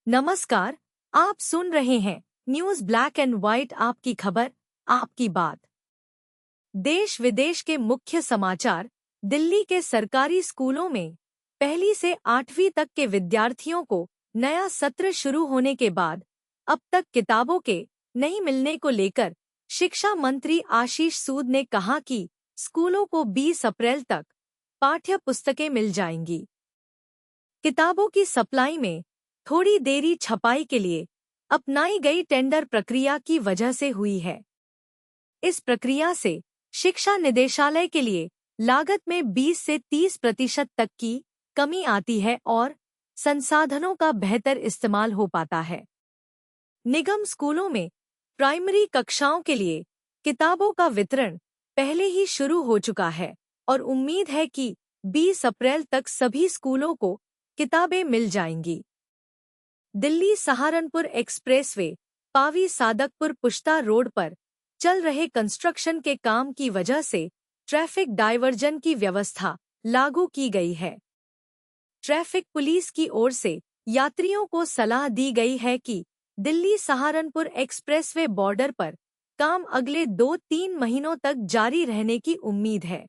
नमस्कार। आप सुन रहे हैं न्यूज ब्लैक एंड व्हाइट, आपकी खबर आपकी बात। देश विदेश के मुख्य समाचार। दिल्ली के सरकारी स्कूलों में पहली से 8वीं तक के विद्यार्थियों को नया सत्र शुरू होने के बाद अब तक किताबों के नहीं मिलने को लेकर शिक्षा मंत्री आशीष सूद ने कहा कि स्कूलों को 20 अप्रैल तक पाठ्य पुस्तकें मिल जाएंगी। किताबों की सप्लाई में थोड़ी देरी छपाई के लिए अपनाई गई टेंडर प्रक्रिया की वजह से हुई है। इस प्रक्रिया से शिक्षा निदेशालय के लिए लागत में 20 से 30% तक की कमी आती है और संसाधनों का बेहतर इस्तेमाल हो पाता है। निगम स्कूलों में प्राइमरी कक्षाओं के लिए किताबों का वितरण पहले ही शुरू हो चुका है और उम्मीद है कि 20 अप्रैल तक सभी स्कूलों को किताबें मिल जाएंगी। दिल्ली सहारनपुर एक्सप्रेसवे पावी सादकपुर पुश्ता रोड पर चल रहे कंस्ट्रक्शन के काम की वजह से ट्रैफिक डायवर्जन की व्यवस्था लागू की गई है। ट्रैफिक पुलिस की ओर से यात्रियों को सलाह दी गई है कि दिल्ली सहारनपुर एक्सप्रेसवे बॉर्डर पर काम अगले 2-3 महीनों तक जारी रहने की उम्मीद है।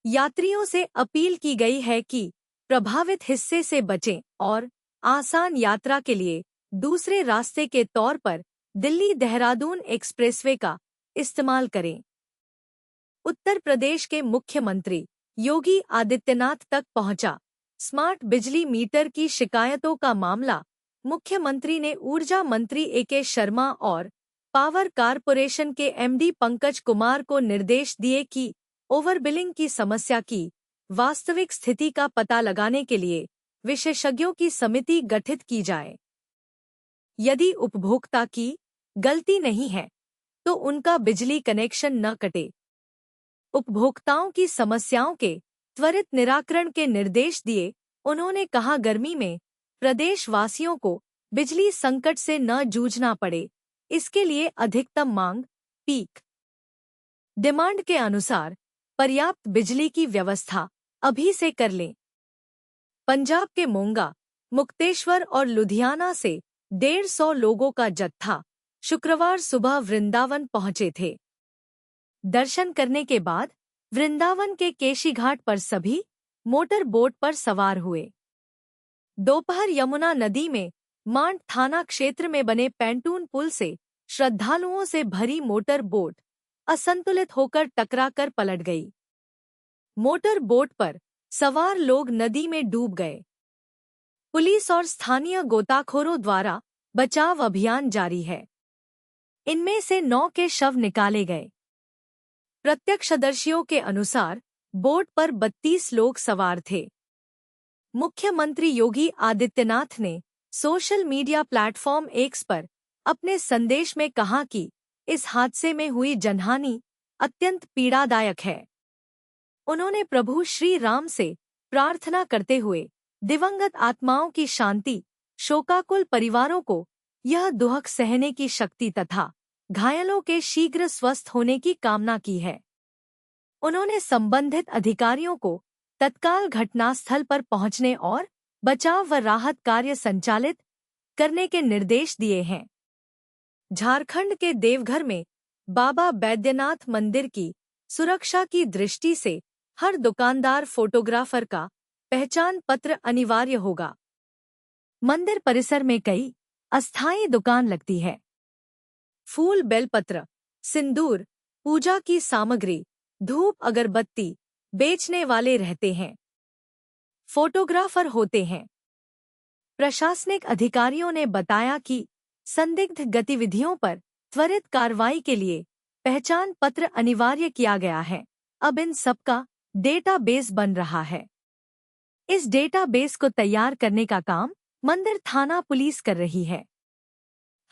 यात्रियों से अपील की गई है कि प्रभावित हिस्से से बचें और आसान यात्रा के लिए दूसरे रास्ते के तौर पर दिल्ली देहरादून एक्सप्रेसवे का इस्तेमाल करें। उत्तर प्रदेश के मुख्यमंत्री योगी आदित्यनाथ तक पहुंचा स्मार्ट बिजली मीटर की शिकायतों का मामला। मुख्यमंत्री ने ऊर्जा मंत्री ए.के. शर्मा और पावर कारपोरेशन के एमडी पंकज कुमार को निर्देश दिए कि ओवरबिलिंग की समस्या की वास्तविक स्थिति का पता लगाने के लिए विशेषज्ञों की समिति गठित की जाए। यदि उपभोक्ता की गलती नहीं है तो उनका बिजली कनेक्शन न कटे। उपभोक्ताओं की समस्याओं के त्वरित निराकरण के निर्देश दिए। उन्होंने कहा, गर्मी में प्रदेशवासियों को बिजली संकट से न जूझना पड़े, इसके लिए अधिकतम मांग पीक डिमांड के अनुसार पर्याप्त बिजली की व्यवस्था अभी से कर लें। पंजाब के मोंगा, मुक्तेश्वर और लुधियाना से 150 लोगों का जत्था शुक्रवार सुबह वृंदावन पहुंचे थे। दर्शन करने के बाद वृंदावन के केशीघाट पर सभी मोटर बोट पर सवार हुए। दोपहर यमुना नदी में मांड थाना क्षेत्र में बने पैंटून पुल से श्रद्धालुओं से भरी मोटर बोट असंतुलित होकर टकराकर पलट गई। मोटर बोट पर सवार लोग नदी में डूब गए। पुलिस और स्थानीय गोताखोरों द्वारा बचाव अभियान जारी है। इनमें से 9 के शव निकाले गए। प्रत्यक्षदर्शियों के अनुसार बोट पर 32 लोग सवार थे। मुख्यमंत्री योगी आदित्यनाथ ने सोशल मीडिया प्लेटफॉर्म एक्स पर अपने संदेश में कहा कि इस हादसे में हुई जनहानि अत्यंत पीड़ादायक है। उन्होंने प्रभु श्री राम से प्रार्थना करते हुए दिवंगत आत्माओं की शांति, शोकाकुल परिवारों को यह दुख सहने की शक्ति तथा घायलों के शीघ्र स्वस्थ होने की कामना की है। उन्होंने संबंधित अधिकारियों को तत्काल घटनास्थल पर पहुंचने और बचाव व राहत कार्य संचालित करने के निर्देश दिए हैं। झारखंड के देवघर में बाबा बैद्यनाथ मंदिर की सुरक्षा की दृष्टि से हर दुकानदार फोटोग्राफर का पहचान पत्र अनिवार्य होगा। मंदिर परिसर में कई अस्थायी दुकान लगती है। फूल, बेलपत्र, सिंदूर, पूजा की सामग्री, धूप, अगरबत्ती बेचने वाले रहते हैं, फोटोग्राफर होते हैं। प्रशासनिक अधिकारियों ने बताया कि संदिग्ध गतिविधियों पर त्वरित कार्रवाई के लिए पहचान पत्र अनिवार्य किया गया है। अब इन सबका डेटाबेस बन रहा है। इस डेटाबेस को तैयार करने का काम मंदिर थाना पुलिस कर रही है।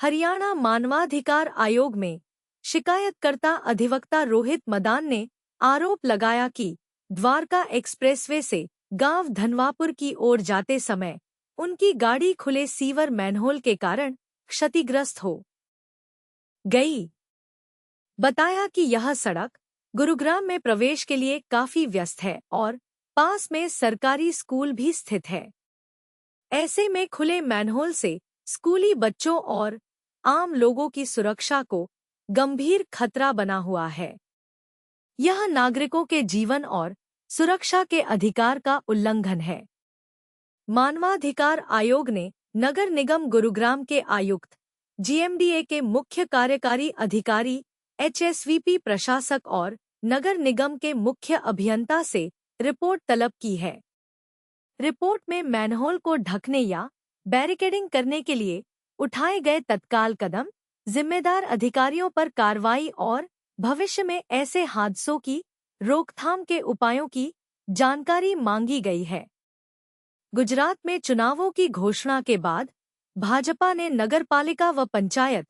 हरियाणा मानवाधिकार आयोग में शिकायतकर्ता अधिवक्ता रोहित मदान ने आरोप लगाया कि द्वारका एक्सप्रेसवे से गांव धनवापुर की ओर जाते समय उनकी गाड़ी खुले सीवर मैनहोल के कारण क्षतिग्रस्त हो गई। बताया कि यह सड़क गुरुग्राम में प्रवेश के लिए काफी व्यस्त है और पास में सरकारी स्कूल भी स्थित है। ऐसे में खुले मैनहोल से स्कूली बच्चों और आम लोगों की सुरक्षा को गंभीर खतरा बना हुआ है। यह नागरिकों के जीवन और सुरक्षा के अधिकार का उल्लंघन है। मानवाधिकार आयोग ने नगर निगम गुरुग्राम के आयुक्त, जीएमडीए के मुख्य कार्यकारी अधिकारी, एचएसवीपी प्रशासक और नगर निगम के मुख्य अभियंता से रिपोर्ट तलब की है। रिपोर्ट में मैनहोल को ढकने या बैरिकेडिंग करने के लिए उठाए गए तत्काल कदम, जिम्मेदार अधिकारियों पर कार्रवाई और भविष्य में ऐसे हादसों की रोकथाम के उपायों की जानकारी मांगी गई है। गुजरात में चुनावों की घोषणा के बाद भाजपा ने नगरपालिका व पंचायत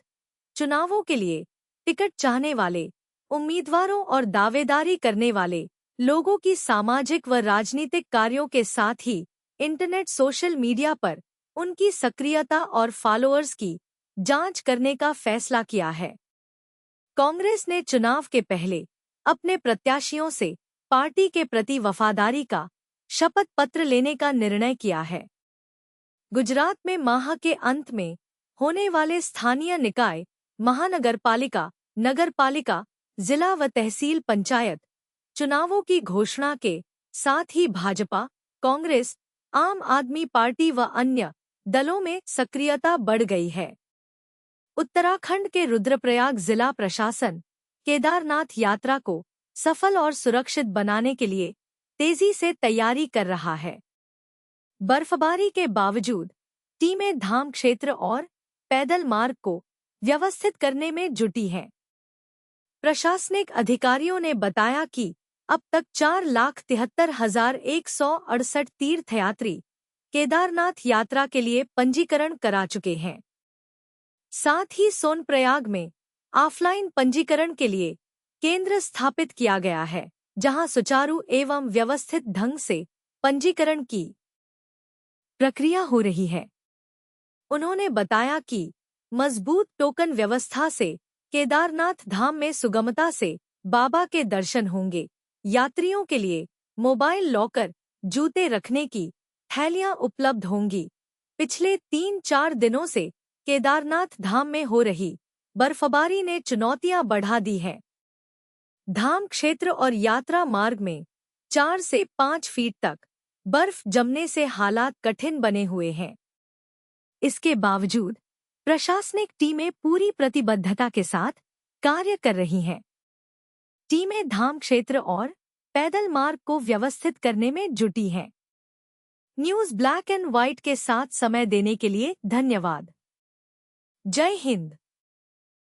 चुनावों के लिए टिकट चाहने वाले उम्मीदवारों और दावेदारी करने वाले लोगों की सामाजिक व राजनीतिक कार्यों के साथ ही इंटरनेट सोशल मीडिया पर उनकी सक्रियता और फॉलोअर्स की जांच करने का फैसला किया है। कांग्रेस ने चुनाव के पहले अपने प्रत्याशियों से पार्टी के प्रति वफादारी का शपथ पत्र लेने का निर्णय किया है। गुजरात में माह के अंत में होने वाले स्थानीय निकाय, महानगरपालिका, नगरपालिका, जिला व तहसील पंचायत चुनावों की घोषणा के साथ ही भाजपा, कांग्रेस, आम आदमी पार्टी व अन्य दलों में सक्रियता बढ़ गई है। उत्तराखंड के रुद्रप्रयाग जिला प्रशासन केदारनाथ यात्रा को सफल और सुरक्षित बनाने के लिए तेजी से तैयारी कर रहा है। बर्फबारी के बावजूद टीमें धाम क्षेत्र और पैदल मार्ग को व्यवस्थित करने में जुटी हैं। प्रशासनिक अधिकारियों ने बताया कि अब तक 4,73,168 तीर्थयात्री केदारनाथ यात्रा के लिए पंजीकरण करा चुके हैं। साथ ही सोनप्रयाग में ऑफलाइन पंजीकरण के लिए केंद्र स्थापित किया गया है, जहां सुचारू एवं व्यवस्थित ढंग से पंजीकरण की प्रक्रिया हो रही है। उन्होंने बताया कि मजबूत टोकन व्यवस्था से केदारनाथ धाम में सुगमता से बाबा के दर्शन होंगे। यात्रियों के लिए मोबाइल लॉकर, जूते रखने की थैलियां उपलब्ध होंगी। पिछले 3-4 दिनों से केदारनाथ धाम में हो रही बर्फबारी ने चुनौतियां बढ़ा दी हैं। धाम क्षेत्र और यात्रा मार्ग में 4 से 5 फीट तक बर्फ जमने से हालात कठिन बने हुए हैं। इसके बावजूद प्रशासनिक टीमें पूरी प्रतिबद्धता के साथ कार्य कर रही हैं। टीमें धाम क्षेत्र और पैदल मार्ग को व्यवस्थित करने में जुटी हैं। न्यूज़ ब्लैक एंड व्हाइट के साथ समय देने के लिए धन्यवाद। जय हिंद।